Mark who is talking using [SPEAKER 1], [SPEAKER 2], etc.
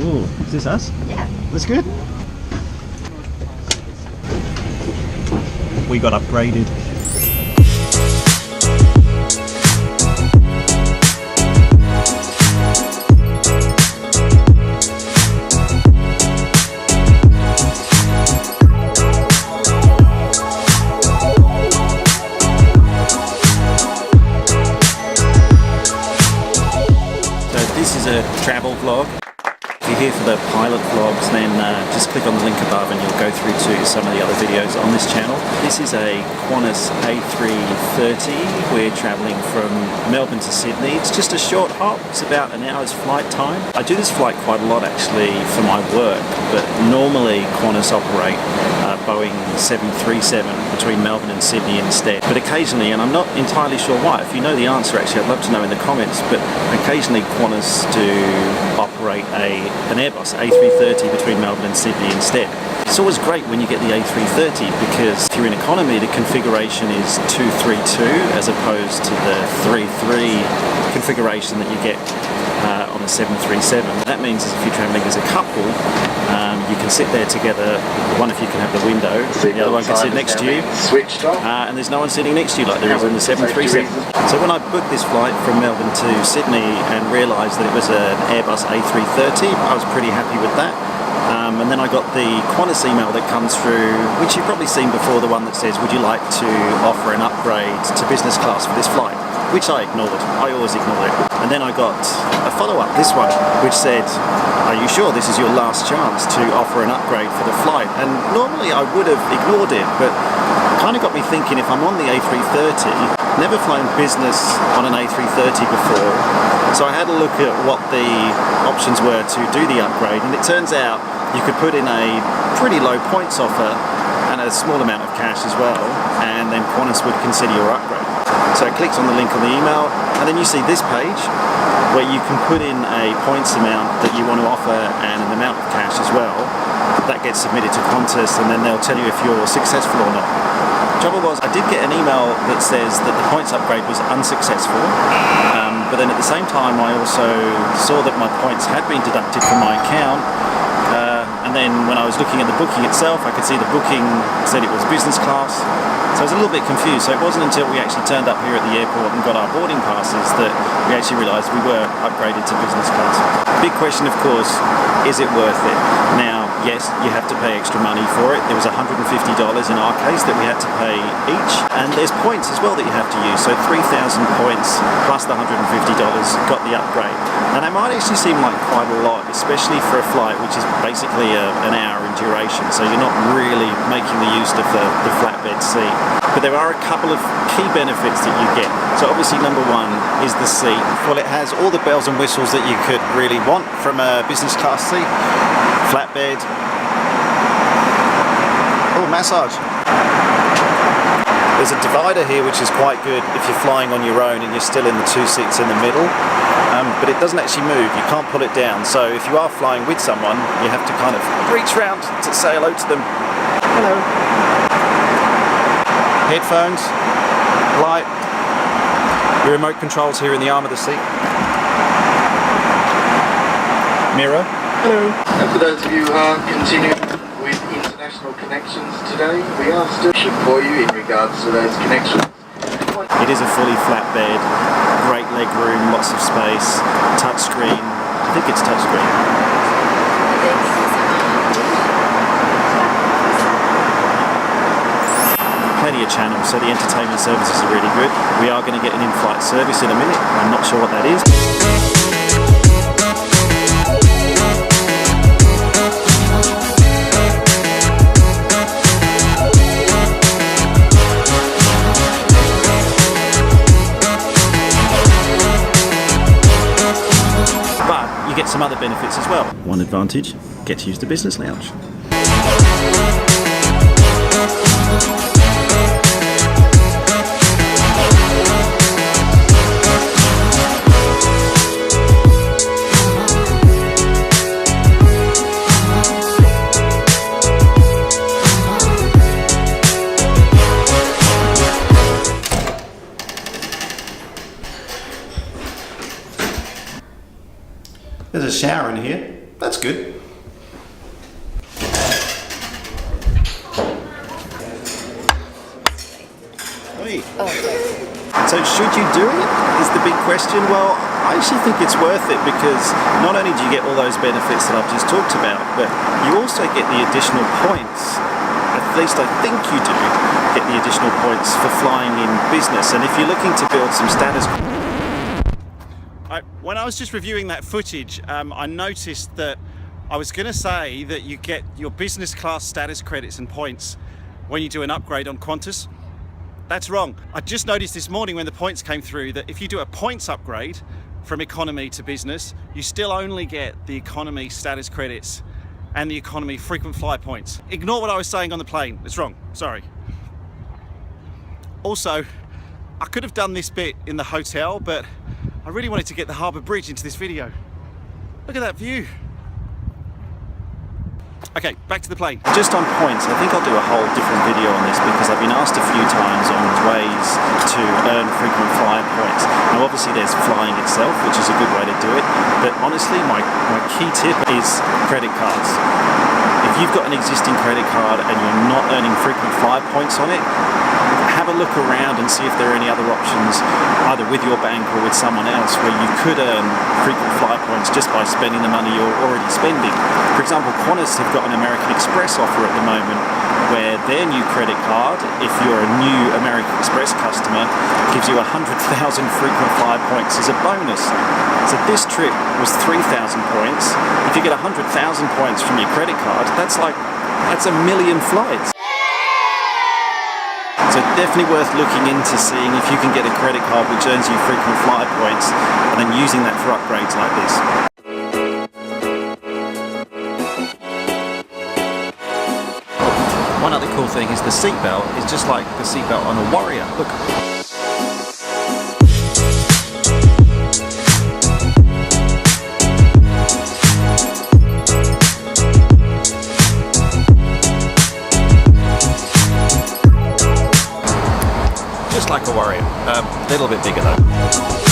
[SPEAKER 1] Ooh, is this us?
[SPEAKER 2] Yeah.
[SPEAKER 1] That's good. We got upgraded. This is a travel vlog. If you're here for the pilot vlogs, then just click on the link above and you'll go through to some of the other videos on this channel. This is a Qantas A330. We're travelling from Melbourne to Sydney. It's just a short hop. It's about an hour's flight time. I do this flight quite a lot actually for my work, but normally Qantas operate Boeing 737 between Melbourne and Sydney instead. But occasionally, and I'm not entirely sure why, if you know the answer actually I'd love to know in the comments, but occasionally Qantas do operate an Airbus A330 between Melbourne and Sydney instead. It's always great when you get the A330 because if you're in economy the configuration is 232 as opposed to the 33 configuration that you get on the 737. That means if you're travelling as a couple, you can sit there together. One of you can have the window, the other one can sit next to you, and there's no one sitting next to you like there is on the 737. So when I booked this flight from Melbourne to Sydney and realised that it was an Airbus A330, I was pretty happy with that. And then I got the Qantas email that comes through, which you've probably seen before, the one that says, would you like to offer an upgrade to business class for this flight? Which I ignored. I always ignore it. And then I got a follow-up, this one, which said, are you sure this is your last chance to offer an upgrade for the flight? And normally I would have ignored it, but it kind of got me thinking, if I'm on the A330, never flown business on an A330 before, so I had a look at what the options were to do the upgrade, and it turns out you could put in a pretty low points offer and a small amount of cash as well, and then Qantas would consider your upgrade. So I clicked on the link on the email, and then you see this page where you can put in a points amount that you want to offer and an amount of cash as well. That gets submitted to Qantas, and then they'll tell you if you're successful or not. The trouble was, I did get an email that says that the points upgrade was unsuccessful, but then at the same time I also saw that my points had been deducted from my account, and then when I was looking at the booking itself, I could see the booking said it was business class, so I was a little bit confused. So it wasn't until we actually turned up here at the airport and got our boarding passes that we actually realised we were upgraded to business class. Big question, of course, is it worth it? Now, yes, you have to pay extra money for it. There was $150 in our case that we had to pay each, and there's points as well that you have to use. So 3,000 points plus the $150 got the upgrade. Now that might actually seem like quite a lot, especially for a flight which is basically an hour in duration, so you're not really making the use of the flatbed seat. But there are a couple of key benefits that you get. So obviously number one is the seat. Well, it has all the bells and whistles that you could really want from a business class seat. Flatbed. Oh, massage. There's a divider here which is quite good if you're flying on your own and you're still in the two seats in the middle, but it doesn't actually move, you can't pull it down, so if you are flying with someone you have to kind of reach round to say hello to them. Hello. Headphones, light, the remote controls here in the arm of the seat, mirror. Hello.
[SPEAKER 3] And for those of you who are continuing with international connections today, we are still for you in regards to those connections.
[SPEAKER 1] It is a fully flat bed, great leg room, lots of space, touchscreen. I think it's touchscreen. Plenty of channels, so the entertainment services are really good. We are going to get an in-flight service in a minute. I'm not sure what that is. Get some other benefits as well. One advantage, get to use the business lounge. There's a shower in here. That's good. Oi. So should you do it, is the big question. Well, I actually think it's worth it because not only do you get all those benefits that I've just talked about, but you also get the additional points. At least I think you do get the additional points for flying in business. And if you're looking to build some status... When I was just reviewing that footage, I noticed that I was going to say that you get your business class status credits and points when you do an upgrade on Qantas. That's wrong. I just noticed this morning when the points came through that if you do a points upgrade from economy to business, you still only get the economy status credits and the economy frequent flyer points. Ignore what I was saying on the plane. It's wrong. Sorry. Also, I could have done this bit in the hotel, but I really wanted to get the harbour bridge into this video. Look at that view. Okay, back to the plane. Just on points, I think I'll do a whole different video on this because I've been asked a few times on ways to earn frequent flyer points. Now obviously there's flying itself, which is a good way to do it, but honestly my key tip is credit cards. If you've got an existing credit card and you're not earning frequent flyer points on it, have a look around and see if there are any other options, either with your bank or with someone else, where you could earn frequent flyer points just by spending the money you're already spending. For example, Qantas have got an American Express offer at the moment where their new credit card, if you're a new American Express customer, gives you 100,000 frequent flyer points as a bonus. So this trip was 3,000 points. If you get 100,000 points from your credit card, that's a million flights. So definitely worth looking into seeing if you can get a credit card which earns you frequent flyer points and then using that for upgrades like this. One other cool thing is the seatbelt is just like the seatbelt on a Warrior. Look. Just like a Warrior, a little bit bigger though.